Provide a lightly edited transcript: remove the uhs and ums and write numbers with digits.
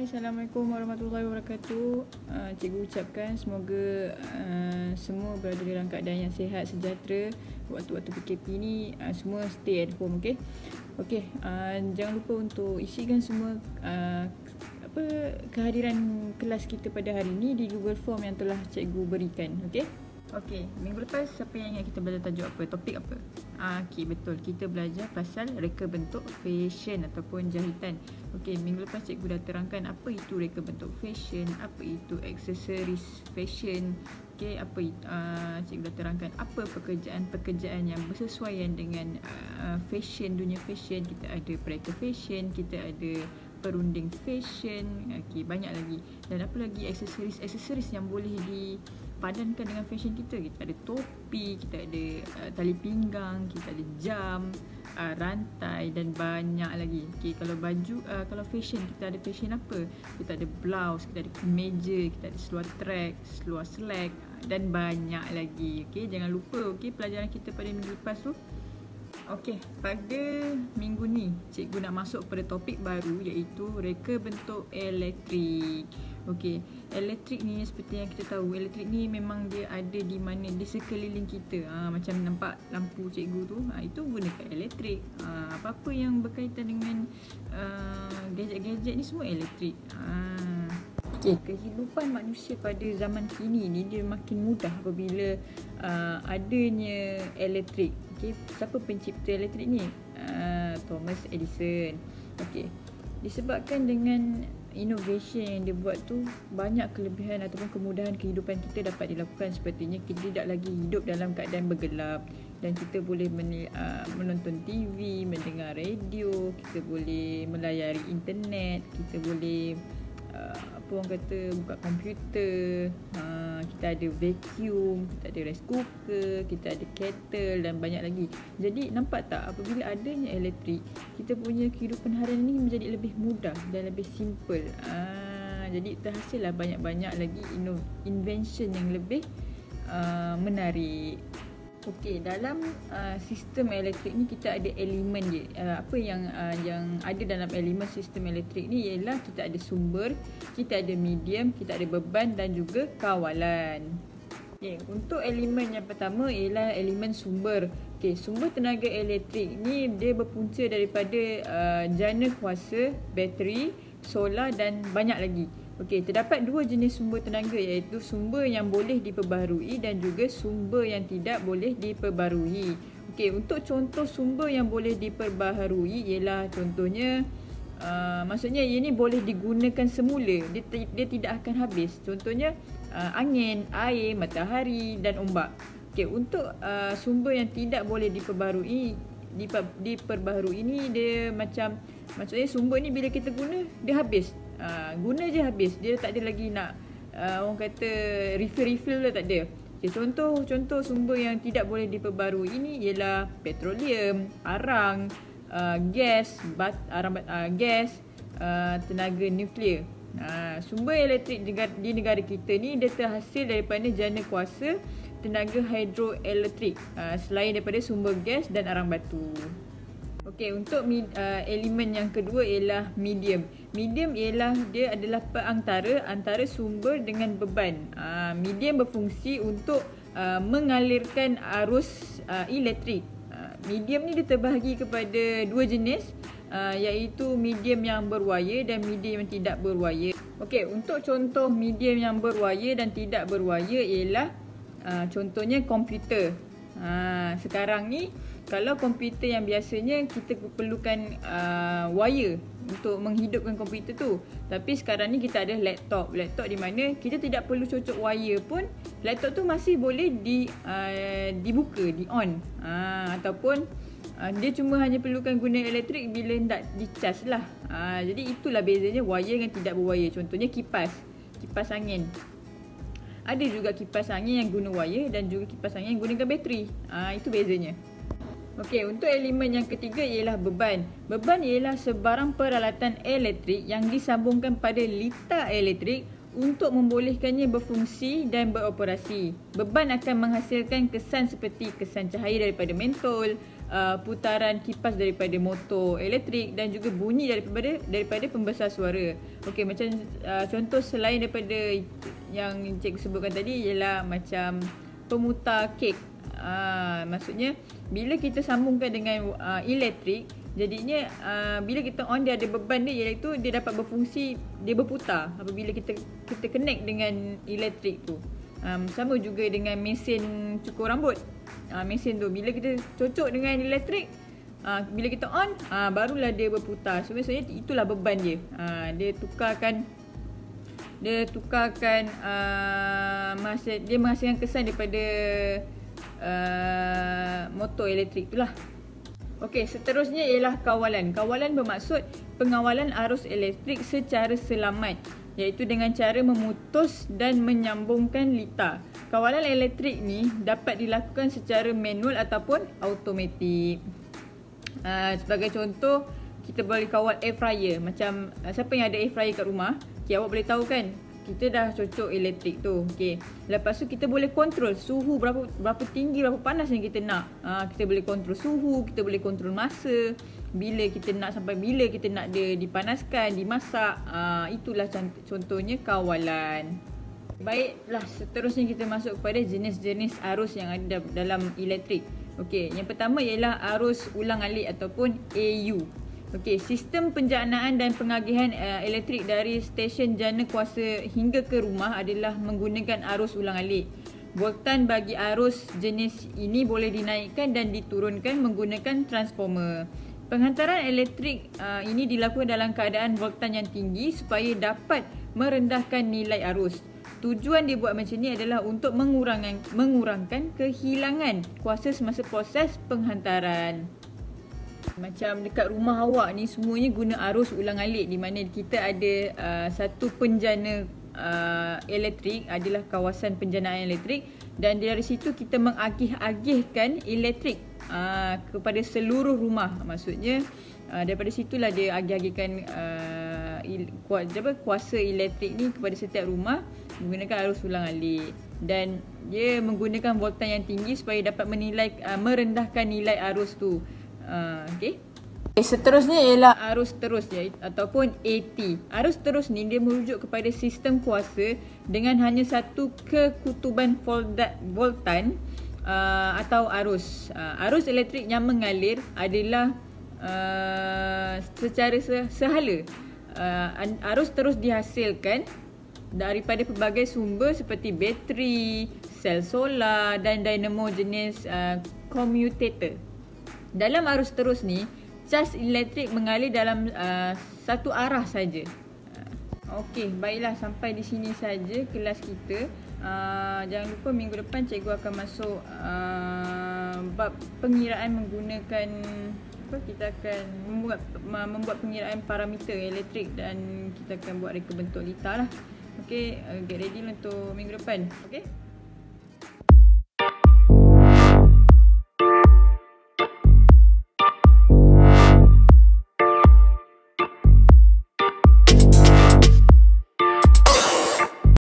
Hai, Assalamualaikum warahmatullahi wabarakatuh. Cikgu ucapkan semoga semua berada dalam keadaan yang sihat, sejahtera. Waktu-waktu PKP ni semua stay at home, okey? Okey, jangan lupa untuk isikan semua kehadiran kelas kita pada hari ini di Google Form yang telah cikgu berikan, okey? Okey, minggu lepas siapa yang ingat kita belajar tajuk apa? Topik apa? Okey, betul. Kita belajar pasal reka bentuk fashion ataupun jahitan. Okey, minggu lepas cikgu dah terangkan apa itu reka bentuk fashion, apa itu aksesoris fashion. Okey, apa itu, cikgu dah terangkan apa pekerjaan-pekerjaan yang bersesuaian dengan fashion, dunia fashion. Kita ada pereka fashion, kita ada perunding fashion. Okey, banyak lagi. Dan apa lagi aksesoris yang boleh dipadankan dengan fashion kita. Kita ada topi, kita ada tali pinggang, kita ada jam, rantai dan banyak lagi. Okey, kalau baju, kalau fashion, kita ada fashion apa? Kita ada blouse, kita ada kemeja, kita ada seluar track, seluar slack dan banyak lagi. Okey, jangan lupa pelajaran kita pada minggu lepas tu. Okey, pada minggu ni cikgu nak masuk pada topik baru iaitu reka bentuk elektrik. Okey, elektrik ni seperti yang kita tahu, elektrik ni memang dia ada di mana, di sekeliling kita. Macam nampak lampu cikgu tu, itu gunakan elektrik. Apa-apa yang berkaitan dengan gadget-gadget ni semua elektrik. Okay, kehidupan manusia pada zaman kini ni dia makin mudah apabila adanya elektrik. Okay, siapa pencipta elektrik ni? Thomas Edison. Okay, disebabkan dengan innovation yang dia buat tu, banyak kelebihan ataupun kemudahan kehidupan kita dapat dilakukan. Sepertinya kita tidak lagi hidup dalam keadaan bergelap dan kita boleh menonton TV, mendengar radio, kita boleh melayari internet, kita boleh apa orang kata, buka komputer, kita ada vacuum, kita ada rice cooker, kita ada kettle dan banyak lagi. Jadi nampak tak, apabila adanya elektrik, kita punya kehidupan harian ni menjadi lebih mudah dan lebih simple. Jadi terhasillah banyak-banyak lagi invention yang lebih menarik. Okey, dalam sistem elektrik ni kita ada elemen je. Apa yang ada dalam elemen sistem elektrik ni ialah kita ada sumber, kita ada medium, kita ada beban dan juga kawalan. Okey, untuk elemen yang pertama ialah elemen sumber. Okey, sumber tenaga elektrik ni dia berpunca daripada jana kuasa, bateri, solar dan banyak lagi. Okey, terdapat dua jenis sumber tenaga iaitu sumber yang boleh diperbaharui dan juga sumber yang tidak boleh diperbaharui. Okey, untuk contoh sumber yang boleh diperbaharui ialah contohnya maksudnya ia ni boleh digunakan semula, dia tidak akan habis. Contohnya angin, air, matahari dan ombak. Okey, untuk sumber yang tidak boleh diperbaharui ni dia macam, maksudnya sumber ni bila kita guna dia habis. Guna je habis, dia tak ada lagi nak orang kata refill lah, tak ada. Okay, contoh sumber yang tidak boleh diperbarui ini ialah petroleum, arang, gas, tenaga nuklear. Sumber elektrik di negara kita ni dia terhasil daripada jana kuasa tenaga hidroelektrik, selain daripada sumber gas dan arang batu. Okey, untuk elemen yang kedua ialah medium. Medium ialah dia adalah perantara antara sumber dengan beban. Medium berfungsi untuk mengalirkan arus elektrik. Medium ni dia terbahagi kepada dua jenis, iaitu medium yang berwayar dan medium yang tidak berwayar. Okey, untuk contoh medium yang berwayar dan tidak berwayar ialah contohnya komputer. Sekarang ni kalau komputer yang biasanya kita perlukan wire untuk menghidupkan komputer tu, tapi sekarang ni kita ada laptop di mana kita tidak perlu cocok wire pun, laptop tu masih boleh dibuka, di on, ataupun dia cuma hanya perlukan guna elektrik bila nak dicas lah. Jadi itulah bezanya wire dengan tidak berwire. Contohnya kipas angin. Ada juga kipas angin yang guna wire dan juga kipas angin yang gunakan bateri. Itu bezanya. Okey, untuk elemen yang ketiga ialah beban. Beban ialah sebarang peralatan elektrik yang disambungkan pada litar elektrik untuk membolehkannya berfungsi dan beroperasi. Beban akan menghasilkan kesan seperti kesan cahaya daripada mentol, putaran kipas daripada motor elektrik dan juga bunyi daripada pembesar suara. Okey, macam contoh selain daripada yang cikgu sebutkan tadi ialah macam pemutar kek. Maksudnya bila kita sambungkan dengan elektrik, jadinya bila kita on dia ada beban dia, iaitu dia dapat berfungsi, dia berputar apabila kita connect dengan elektrik tu. Sama juga dengan mesin cukur rambut. Mesin tu bila kita cocok dengan elektrik, bila kita on, barulah dia berputar. So maksudnya itulah beban dia. Dia tukarkan dia menghasilkan kesan daripada motor elektrik itulah. Okey, seterusnya ialah kawalan. Kawalan bermaksud pengawalan arus elektrik secara selamat, iaitu dengan cara memutus dan menyambungkan litar. Kawalan elektrik ni dapat dilakukan secara manual ataupun automatik. Sebagai contoh, kita boleh kawal air fryer. Macam siapa yang ada air fryer kat rumah, awak boleh tahu kan, kita dah cocok elektrik tu. Okey. Lepas tu kita boleh kontrol suhu berapa tinggi, berapa panas yang kita nak. Kita boleh kontrol suhu, kita boleh kontrol masa. Bila kita nak, sampai bila kita nak dia dipanaskan, dimasak. Itulah contohnya kawalan. Baiklah, seterusnya kita masuk kepada jenis-jenis arus yang ada dalam elektrik. Okey, yang pertama ialah arus ulang-alik ataupun AU. Okey, sistem penjanaan dan pengagihan elektrik dari stesen jana kuasa hingga ke rumah adalah menggunakan arus ulang-alik. Voltan bagi arus jenis ini boleh dinaikkan dan diturunkan menggunakan transformer. Penghantaran elektrik ini dilakukan dalam keadaan voltan yang tinggi supaya dapat merendahkan nilai arus. Tujuan dia buat macam ni adalah untuk mengurangkan kehilangan kuasa semasa proses penghantaran. Macam dekat rumah awak ni semuanya guna arus ulang-alik, di mana kita ada satu penjana elektrik, adalah kawasan penjanaan elektrik, dan dari situ kita mengagih-agihkan elektrik kepada seluruh rumah. Maksudnya daripada situlah dia agih-agihkan kuasa elektrik ni kepada setiap rumah menggunakan arus ulang-alik, dan dia menggunakan voltan yang tinggi supaya dapat merendahkan nilai arus tu. Okey. Seterusnya ialah arus terus ataupun AT. Arus terus ni dia merujuk kepada sistem kuasa dengan hanya satu kekutuban voltan atau arus. Arus elektrik yang mengalir adalah secara sehala. Arus terus dihasilkan daripada pelbagai sumber seperti bateri, sel solar dan dinamo jenis commutator. Dalam arus terus ni, cas elektrik mengalir dalam satu arah saja. Okey, baiklah, sampai di sini saja kelas kita. Jangan lupa minggu depan cikgu akan masuk bab pengiraan menggunakan kita akan membuat pengiraan parameter elektrik, dan kita akan buat reka bentuk litar lah. Okey, get ready untuk minggu depan. Okey.